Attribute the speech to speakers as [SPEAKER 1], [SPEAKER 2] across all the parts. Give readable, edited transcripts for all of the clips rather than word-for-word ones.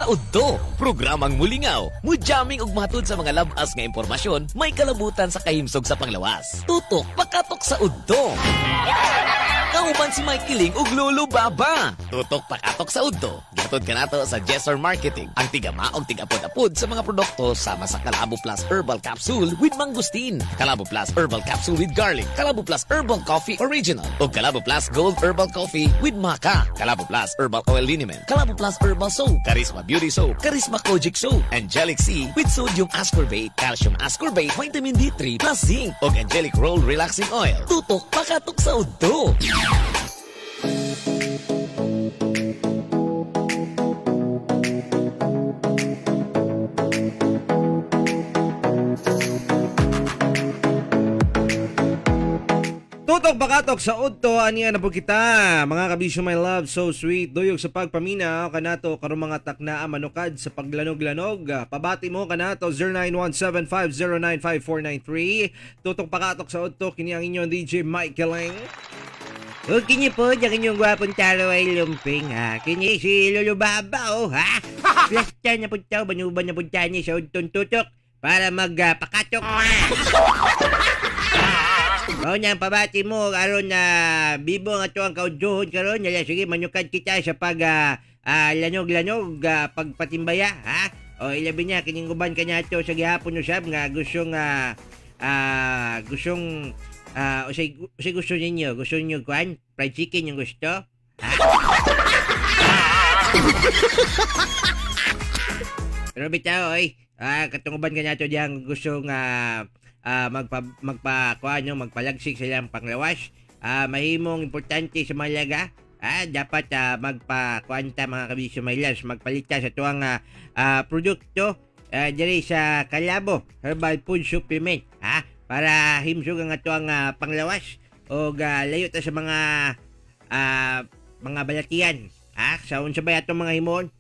[SPEAKER 1] Udto, programang mulingaw, mujaming ug matod sa mga labas nga impormasyon, may kalabutan sa kahimsog sa panglawas. Tutok, pakatok sa Udto. Kauban si Mike Kiling ug Lolo Baba. Tutok pakatok sa Udto. Gatod ka nato sa Jesser Marketing. Ang tigama og tigapod-apod sa mga produkto sama sa Calabo Plus Herbal Capsule with Mangustin, Calabo Plus Herbal Capsule with Garlic, Calabo Plus Herbal Coffee Original, ug Calabo Plus Gold Herbal Coffee with Maca, Calabo Plus Herbal Oil Liniment, Calabo Plus Herbal Soap, Charisma Beauty Soap, Charisma Kojic Soap, Angelic C with Sodium Ascorbate, Calcium Ascorbate, Vitamin D3 plus Zinc, ug Angelic Roll Relaxing Oil. Tutok pakatok sa Udto.
[SPEAKER 2] Tutok bakatok sa Udto aniya na po kita mga kabisyo my love so sweet duyog sa pagpaminaw kanato karong mga taknaa manukad sa paglanog-lanog pabati mo kanato 0917509543 Tutok bakatok sa Udto kini ang inyong DJ Mike Kiling.
[SPEAKER 3] O kini po, diyan inyong gwapong taro ay lumping ha. Kini si Lolo Baba o ha. Plasta na po tao, banuban na po tayo niya sa Udtong Tutok para magpakatok. O niyang pabati mo, aron na bibo nga ito ang kaudyohon karon. Yala, sige, manyukad kita sa pag lanog-lanog, pagpatimbaya ha. O ilabi niya, kininguban ka niya ito sa gihapon no sab nga gustong gusto ninyo? Gusto ninyo kuhan? Fried chicken yung gusto? Ha? Pero bitaw, oy. Katunguban ka na ito diyang gustong magpalagsik silang panglawas. Mahimong importante sa malaga. Dapat magpakuanta mga kabisyo may lans. Magpalita sa tuwang produkto diri sa Calabo Herbal Food Supplement. Para himsog ang atuang panglawas o layo ta sa mga balatian. Sa unsa ba atong mga himon?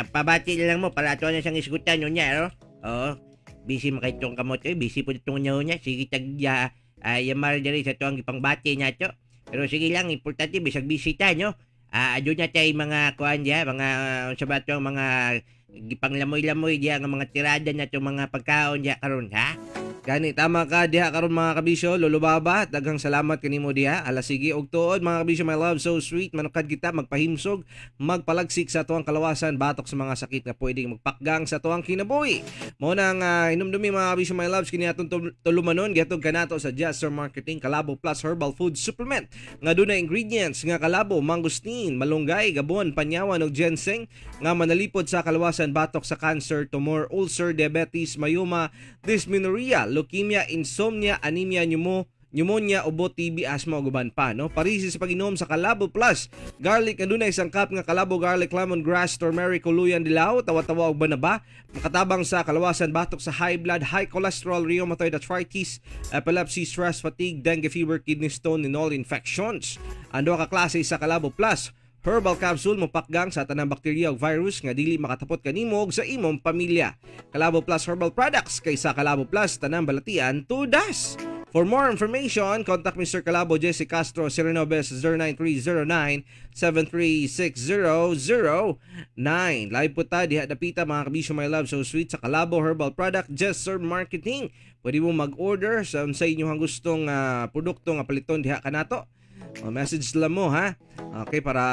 [SPEAKER 3] Pabati lang mo para ato na siyang isgutan niya, no? Oo. Busy makaitong kamot busy po itong niya. Sige tagya yamar diri sa tuang ipangbati niya to. Pero sige lang, importante bisag bisita, no? Adyo na tay mga kuan diya, mga unsa ba atong mga gipanglamoy-lamoy diya nga mga tirada na itong mga pagkaon diya karon ha?
[SPEAKER 2] Gani tama ka diha karon mga kabisyo Lolo Baba daghang salamat kanimo diha ala sige og tuod mga kabisyo my love so sweet manukad kita magpahimsog magpalagsik sa tuwang kalawasan batok sa mga sakit na pwedeng magpakgang sa tuwang kinabuhi mo nang inumdumi mga kabisyo my loves kini atong tulumanon gihatod kanato sa Jesser Marketing Calabo Plus Herbal Food Supplement nga dunay ingredients nga kalabo, mangustin, malunggay, gabon, panyawan ug ginseng nga manalipod sa kalawasan batok sa cancer, tumor, ulcer, diabetes, mayoma, dysmenorrhea, leukemia, insomnia, anemia, pneumonia, ubo, TB, asthma ug uban pa, no? Parisi sa pag-inom sa Calabo Plus garlic nga dunay sangkap nga Calabo garlic, lemongrass, turmeric, kuluyan, dilaw, tawa-tawa ug banaba, makatabang sa kalawasan batok sa high blood, high cholesterol, rheumatoid arthritis, epilepsy, stress, fatigue, dengue fever, kidney stone, and all infections. Ando ka klase sa Calabo Plus Herbal Capsule mopakgang sa tanang bakterya ug virus nga dili makatapot kanimo ug sa imong pamilya. Calabo Plus Herbal Products kaysa Calabo Plus tanang balatian tudas. For more information, contact Mr. Calabo Jesse Castro Serenobes 09309736009. Live po ta diha dapita mga kabisyo my love so sweet sa Calabo Herbal Product Jesser Marketing. Pwede mo mag-order sa inyong gustong produkto nga paliton diha kanato. Message lang mo ha. Okay, para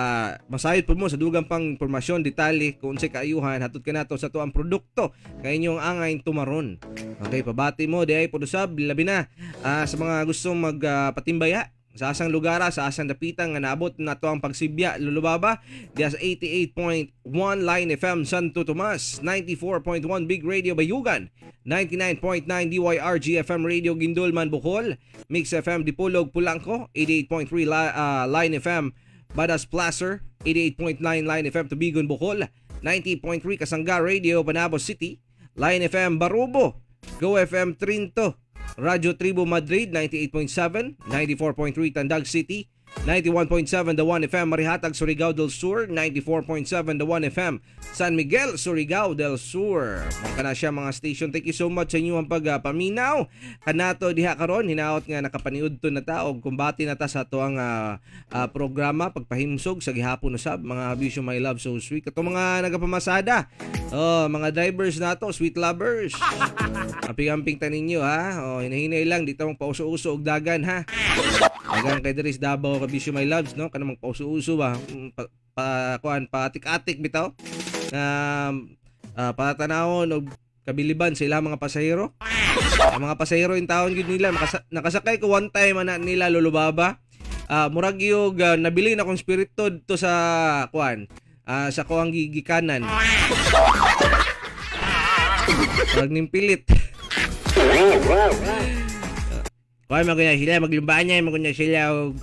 [SPEAKER 2] masayod po mo sa dugang pang impormasyon, detalye kung unsay kaayuhan hatod kanato sa tuang produkto kay inyong angay tumaron. Okay, pabati mo di ay podusab labi na sa mga gustong magpatimbaya sa asang lugar, sa asang dapitan nga naabot na to ang pagsibya Lulubaba diya sa 88.1 Line FM Santo Tomas, 94.1 Big Radio Bayugan, 99.9 DYRG FM Radio Gindulman Bohol, Mix FM Dipolog Pulangko, 88.3 Line FM Badas Placer, 88.9 Line FM Tubigon Bohol, 90.3 Kasangga Radio Panabo City, Line FM Barubo, Go FM Trinto, Radyo Tribo Madrid 98.7, 94.3 Tandag City, 91.7 The 1 FM Marihatag, Surigao del Sur, 94.7 The 1 FM San Miguel, Surigao del Sur. Mga na siya mga station. Thank you so much sa inyo ang pagpaminaw. Kanato diha karon hinaot nga nakapaniud to na ta og kumbati na ta sa ato ang programa pagpahimsog sa gihapon usab mga Bisyo My Love So Sweet. Kato mga nagapamasada. Mga drivers nato, sweet lovers. Amping-amping ta ninyo ha. Hinahinay lang dito mong pauso-uso og dagan ha. Dagan kay Dres Davao ka Bisyo My Loves no kanang pauso-uso ba patik-atik bitaw na patanawon og kabiliban sa ilang mga pasahero. Ang mga pasahero in taon gid nila nakasakay ko one time ana nila lulubaba. Murag yung nabili na kong spirito to sa sa kuang gigikanan. Murag nimpilit. Maguna sila maglumbaan niya, maguna sila og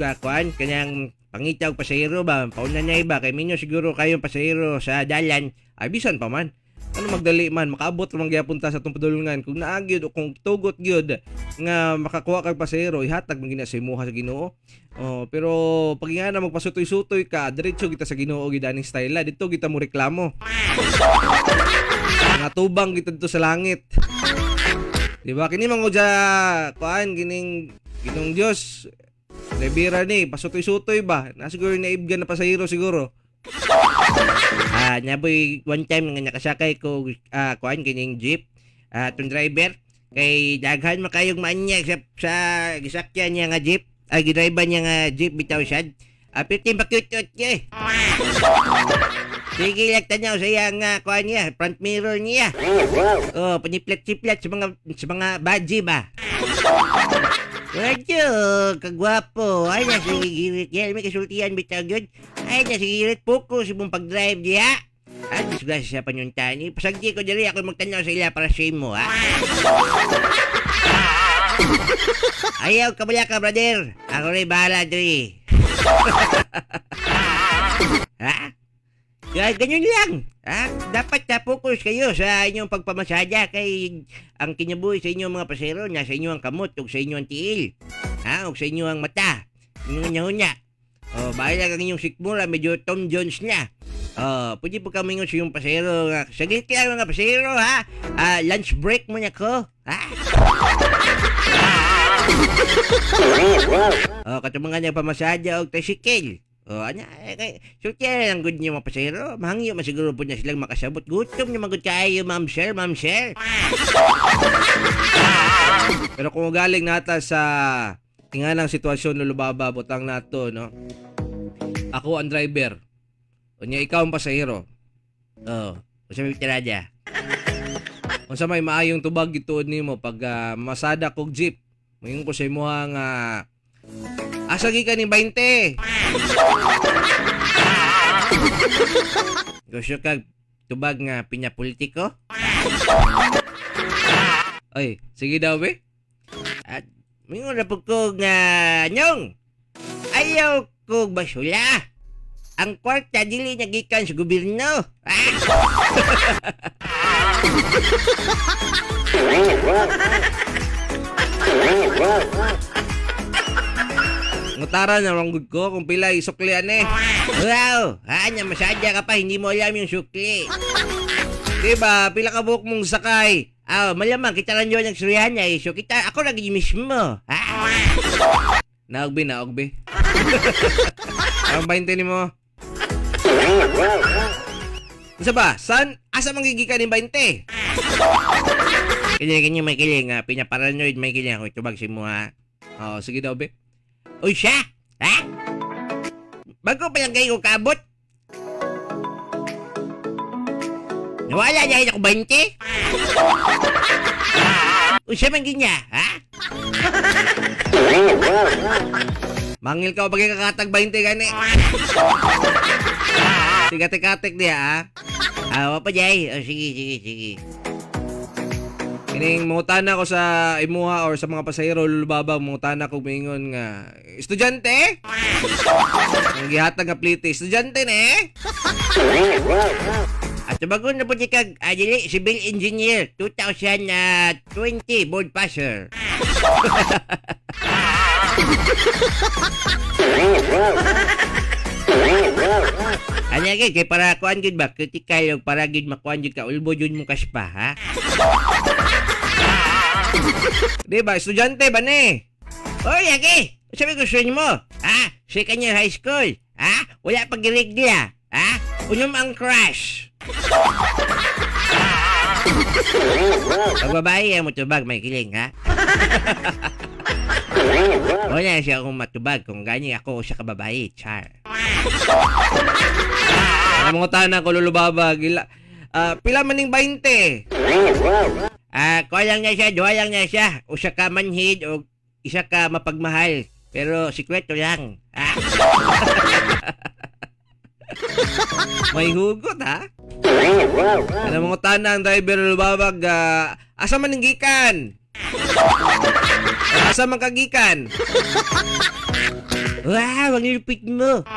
[SPEAKER 2] kanyang pangitaw pasahero ba, pauna niya iba kay minyo siguro kayong pasahero sa dalan, ay bisan pa man. Ano magdali man, makaabot man gyapon ta sa tong padulungan kung naagyod o kung tugot gyud nga makakuha kag pasahero, ihatag man gina sa imuha sa Ginoo. Pero pag nga na magpasutoy-sutoy ka, diretso kita sa Ginoo gid aning style. Dito kita mo reklamo. Nga tubang kita dito sa langit. Di ba? Kini mangudya, ginong Diyos, lebira ni, pasutoy-sutoy ba? Nasiguro naibgan na pasahero siguro. Naboy, one time nga nakasakay ko, kining jeep, itong driver, kay daghan makayong maanyag sa gisakyan niya nga jeep, gidriver niya nga jeep, bitaw siya. Pitin pakyut-ut niya. Sige lang tanaw sa iya nga niya, front mirror niya. Paniplat-siplat sa mga badge ba. Radyo, kagwapo. Ay na sigirit yan. May kasultihan bitaw yun. Ay na sigirit focus mong pag-drive niya. At disgrasya sa panyuntani. Pasagdi ko dali ako magtanaw sa ila para sa mo, ha? Ayaw, kabala ka, brother. Ako rin bahala, diri. Ha? Kaya ganyan lang. Dapat focus kayo sa inyong pagpamasada kay ang kinabuhi sa inyong mga pasero nasa inyo ang kamot o sa inyo ang tiil. O sa inyo ang mata. Inyong hunya. Bahala kang inyong sikmura, medyo Tom Jones na. Pwede po kami sa inyong pasero. Saglit ka lang mga pasero, ha? Lunch break mo niya ko. Ha? Katumangan niya pamasada o tricycle. Sultihan ang good niyo mga pasahero. Mahangyo masiguro po niya silang makasabot. Gutom niya magod kayo, ma'am sir. Pero kung galing nata sa tinganang sitwasyon lulubaba, butang nato, no? Ako ang driver. O niya, ikaw ang pasahero. Sa may tiraja. Kung sa may maayong tubag ituod nimo pag masada kog jeep. Mayroon ko sa imo ang asagi ka ni 20. Gusto kag tubag nga pinyapolitiko? Ay, sige daw be.
[SPEAKER 3] At mingon na po ko nga nyong. Ayaw ko basula. Ang kwarta dili niya gikan sa gobyerno.
[SPEAKER 2] Ngutara na lang ko kung pila isuklian eh.
[SPEAKER 3] Wow! Anya, masadya ka pa, hindi mo alam yung sukli.
[SPEAKER 2] Diba, pila ka buhok mong sakay.
[SPEAKER 3] Malamang, kita lang yun ang suryahan niya eh. So, ako lagi mismo.
[SPEAKER 2] Naogbe. Ang 20 ni mo. Isa ba? Asa mangigikan ni 20?
[SPEAKER 3] Kanya may kiling, pinaparanoid may kiling ako. Itubag si mo, ha?
[SPEAKER 2] Sige daw, be.
[SPEAKER 3] Uy, siya? Ha? Bago pa lang kayo kabot? Nawala niya ako 20? Uy, siya man ginya, ha?
[SPEAKER 2] Mangil ka o bagay kakatag 20 gani. Tigatik-katik diya, ha?
[SPEAKER 3] Wapa jay. Sige.
[SPEAKER 2] Kining mangutana ko sa imuha or sa mga pasahero lulubaba, mangutana ko mingon nga estudyante? Ang gihatag nga plite, estudyante ne?
[SPEAKER 3] At bago na po di kag dili civil engineer 2020 board passer. Ano gid kay para kuan gid ba kritikal og para gid makuan gid ka ulbo jud mo kaspa ha.
[SPEAKER 2] Di ba, estudyante ba ni?
[SPEAKER 3] Oy agi, sabi ko sa mo. Ha? Second year high school. Ha? Wala pag girigla. Ha? Unom ang crush. Pag babae mo tubag may kiling ha. Wala siya akong matubag kung ganyan ako sa kababae, char.
[SPEAKER 2] Ano mga tanan ko lulubaba, gila. Pila maning 20?
[SPEAKER 3] Kuha lang niya siya, duha lang niya siya. Usa ka manhid o isa ka mapagmahal. Pero sikreto lang.
[SPEAKER 2] May hugot ha? Ano mga tanan driver lulubabag, asa man ning gikan? Asa man kagikan?
[SPEAKER 3] Wow, ang lupit mo.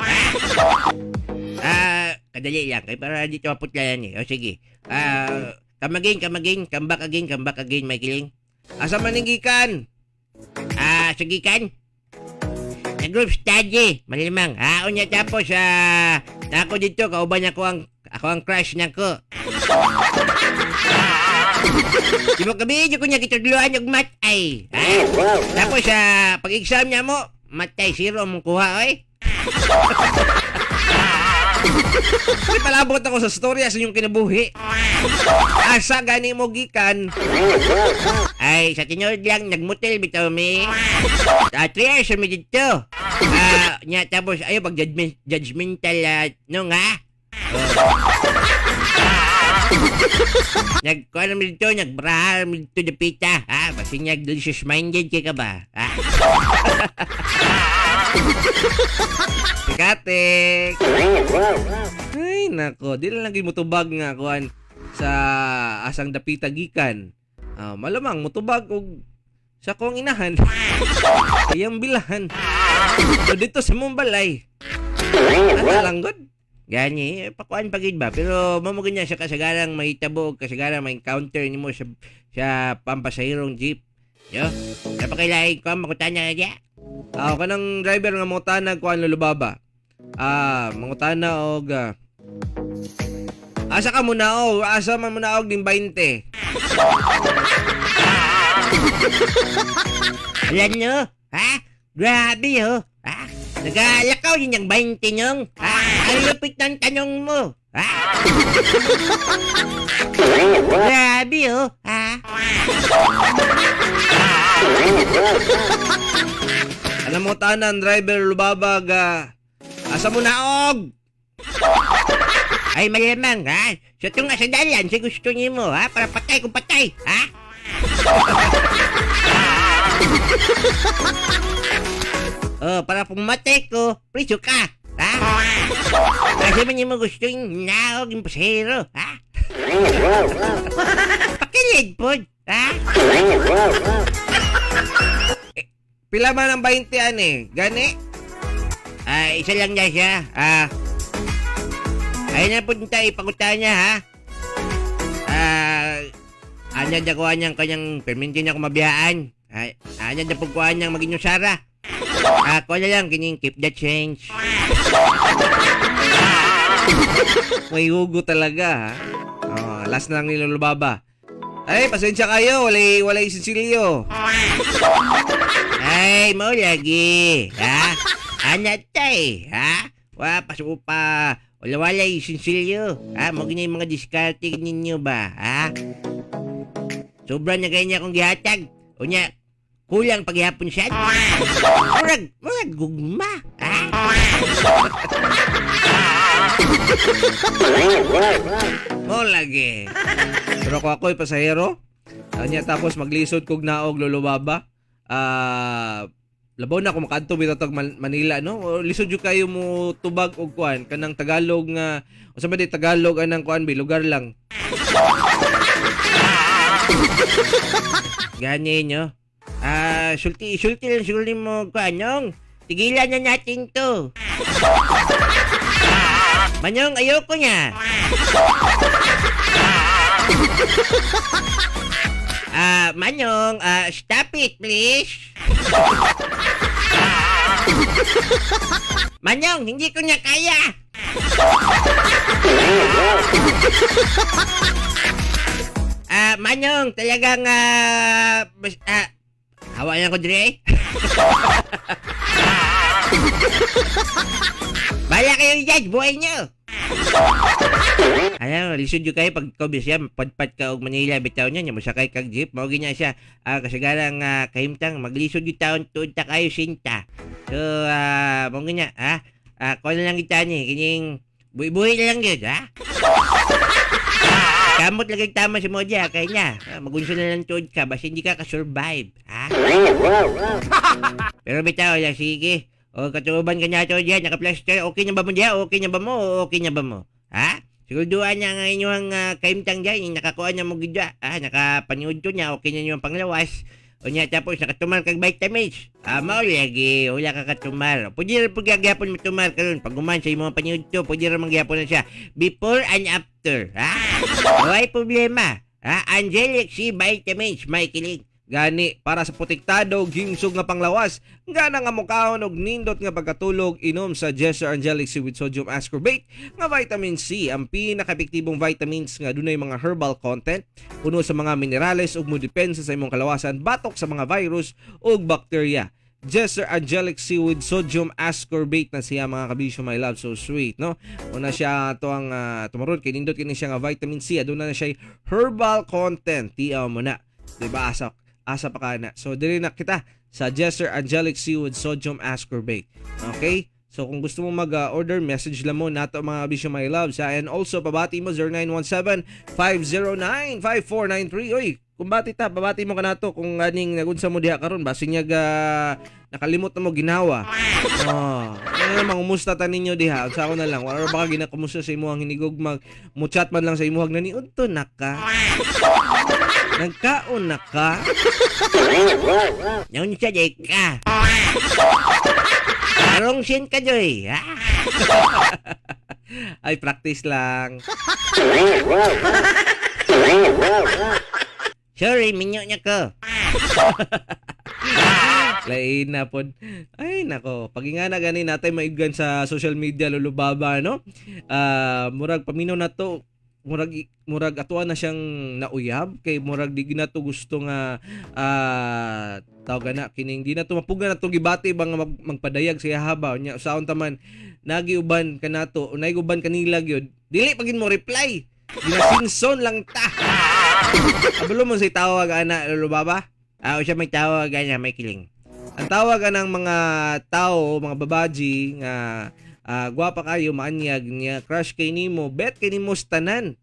[SPEAKER 3] Kadali lang. Kaya para dito maputlayan eh. O sige. Come again. Come back again, may kiling.
[SPEAKER 2] Asa man ning gikan?
[SPEAKER 3] Sige kan. Sa group study. Malimang. Unya tapos, ako dito, kauban ako ang crush na ko. Di mo kabidyo ko niya kitudluan yung matay. Tapos, pag-exam niya mo, matay, 0 mong kuha, oy.
[SPEAKER 2] May palabot ako sa storya sa inyong kinabuhi. Asa gani mo gikan?
[SPEAKER 3] Ay, sa tinod lang, nagmutil bitaw mi. 3 years mi dito. Nya tapos, ayo pag judgmental, no nga? Nagkuha namin dito, nagbrahal namin dito na pita. Basta delicious minded ka ba?
[SPEAKER 2] Katek. Ay nako, di lang lagi mutubag nga kuan sa asang dapita gikan. Malamang mutubag og sa kong inahan. Ayang bilahan. So dito sa Mumbalay. Ano lang god?
[SPEAKER 3] Gani, pakuan pagid ba? Pero mamugin niya sa kasagarang may tabo, kasagarang may encounter ni mo sa pampasahirong jeep. Yo, napakailaig ko, makutan niya niya.
[SPEAKER 2] Kanang driver nga mga tanag kuan lulubaba. Mga tana og asa ka muna og asa man muna og din 20.
[SPEAKER 3] Alam nyo, ha? Grabe ho, ha? Nagalakaw yun yung 20 nyong, ha? Ang lupit ng tanong mo, ha? Grabe ho, ha?
[SPEAKER 2] Alam mo tanan driver lubabag asa mo na og?
[SPEAKER 3] Ay malamang, ha? Sa itong asadalan, si gusto niyo mo, ha? Para patay kung patay, ha? Para pumatay ko, priso ka, ha? Kasi man niyo mo gusto yung naog yung pasahero, ha? Pakilid po, ha?
[SPEAKER 2] Pila man ang 20 ani? Gani?
[SPEAKER 3] Isa lang niya siya, ayun na po tayo, ipagutan niya, ha? Anyan na kuha niyang kanyang perminti niya kumabiyaan. Anyan na po kuha niyang maging yung Sara. Kuha na lang, kining keep the change.
[SPEAKER 2] May hugo talaga ha. Last na lang nilulubaba. Ay, pasensya kayo, walay Cecilio.
[SPEAKER 3] Ay, mo lagi, ha? Anatay, ha? Pasok pa. Wala-walay, sinsilyo. Mo ganyan yung mga diskarte ninyo ba, ha? Sobrang na ganyan akong gihatag. O niya, kulang paghihapon siya. Murag gugma, ha?
[SPEAKER 2] Mo lagi. Pero kung ako'y pasahero, tapos maglisod kog naog lulubaba, labaw na ako makadto bitaw Manila, no? O lisod yu kayo mo tubag og kuan kanang Tagalog nga o sa di Tagalog anang kuan lugar lang.
[SPEAKER 3] Gani nyo. Sulti lang siguro mo kuan nyong. Tigilan na natin to. Manyong, ayoko niya. Manyong, stop it, please. Manyong, hindi ko na kaya. Manyong, talagang hawa na ko dire. Bala kayo dyan, buhay nyo. Alam, lisod yung kayo pag kobis siya, padpad ka og Manila, bitaw niya, masakay kag jeep, maugi niya siya, kasagarang kahimtang, maglisod yung taon, tuod ta kayo sinta. So, maugi niya, kung na lang kita niya, kining, buhay-buhay na lang yun, Kamot lagay tama si Moja, kaya niya, magunso na lang tuod ka, basta hindi ka kasurvive, Pero bitaw, sige, o katuban ka niya to dyan, naka-plaster, okay na ba mo dyan? Okay na ba mo? Okay na ba mo? Siguraduhan niya nga inyong kaimtang dyan, nakakuha niya mo gidya, nakapaniod to niya, okay na yung panglawas. O niya, tapos nakatumar kag vitamins. Mao lagi, wala ka katumar. Pwede rin pagyapon mo tumar karon pag guman sa imong paniod to, pwede rin magyapon na siya. Before and after. Why problema? Angelic C vitamins, may kilig.
[SPEAKER 2] Gani, para sa protektado, gingsog nga panglawas, gana nga mukhaon og nindot nga pagkatulog inom sa Jesser Angelic C with sodium ascorbate nga vitamin C, ang pinaka-epektibong vitamins nga dunay mga herbal content, puno sa mga minerales ug modepensa sa imong kalawasan batok sa mga virus ug bakterya. Jesser Angelic C with sodium ascorbate na siya mga kabisyo, my love, so sweet, no? Una siya to ang tumaron kay nindot kini siya nga vitamin C, aduna na siya herbal content, tiaw mo na, diba, asa pa kana. So dili na kita sa Jesser Angelic C with sodium ascorbate. Okay? So kung gusto mo mag-order, message lang mo nato mga bisyo, my loves. And also pabati mo 0917-509-5493. Oy, kung bati ta, pabati mo ka nato kung ganing nagunsa mo diha karon, basin niya nakalimot na mo ginawa. Ano namang umusta ta ninyo diha? Sa ako na lang, wala baka ginakumusta sa imuhang hinigog mo-chat man lang sa imuhang naniud to naka. Nagkaon na ka?
[SPEAKER 3] Nung siya day ka. Parang sin ka joy.
[SPEAKER 2] Ay, practice lang.
[SPEAKER 3] Sorry, minyo niya ko.
[SPEAKER 2] Lain na po. Ay, nako. Pag nga na ganin natin maigan sa social media, lulubaba, no? Murag paminaw na to. Murag atuan na siyang nauyab kay murag di gina to gusto nga tawag na kining di na to mapuga na to gibati bang magpadayag siya habaw nya saon taman nagiuban kanato unay uban kanila gyud dili pagin mo reply ginasinson lang ta. Abalo mo say tawag ana lulubaba siya may tawag ana may kiling ang tawag anang mga tao mga babaji nga gwapa kayo, maanyag niya, crush kay nimo, bet kay nimo tanan.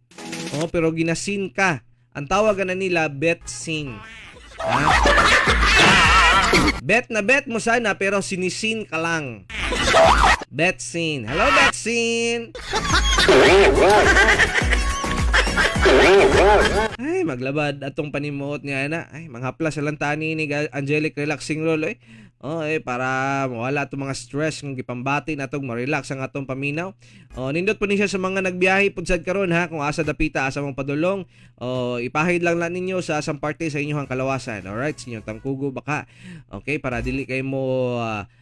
[SPEAKER 2] Pero ginasin ka. Ang tawagan na nila, bet sin. Bet na bet mo sana, pero sinisin ka lang. Bet sin. Hello, bet sin. Ay, maglabad atong panimuot niya na. Ay, manghaplas sa lantani ni Angelic Relaxing Roll. Para mawala itong mga stress ng gipambati na itong ma-relax ang atong paminaw. Nindot po niya sa mga nagbiyahe punsad karon ha, kung asa dapita, asa mong padulong, ipahid lang ninyo sa asang parte sa inyong kalawasan. Alright, sa inyong tangkugo baka. Okay, para dili kayo mo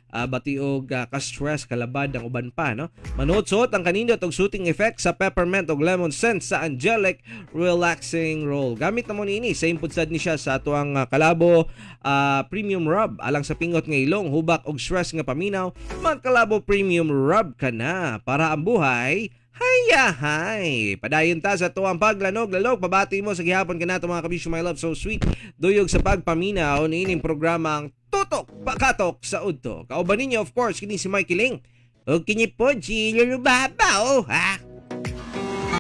[SPEAKER 2] batiog ka-stress, kalabad ang uban pa, no? Manuot-suot ang kanindot og soothing effect sa peppermint og lemon scent sa Angelic Relaxing Roll. Gamit na mo niini, same punsad ni siya sa atuang kalabo premium rub alang sa pingot nga ilong, hubak og stress nga paminaw. Magkalabo premium rub ka na para ang buhay hay. Padayon ta sa tuwang paglanog-lalog. Pabati mo sa gihapon kanato mga kabisyo, my love, so sweet. Duyog sa pagpaminaw niining programang Tutok Pakatok sa Udto. Kauban ninyo, of course, kini si Mikey Ling.
[SPEAKER 3] O kini po si Lulubaba, ha?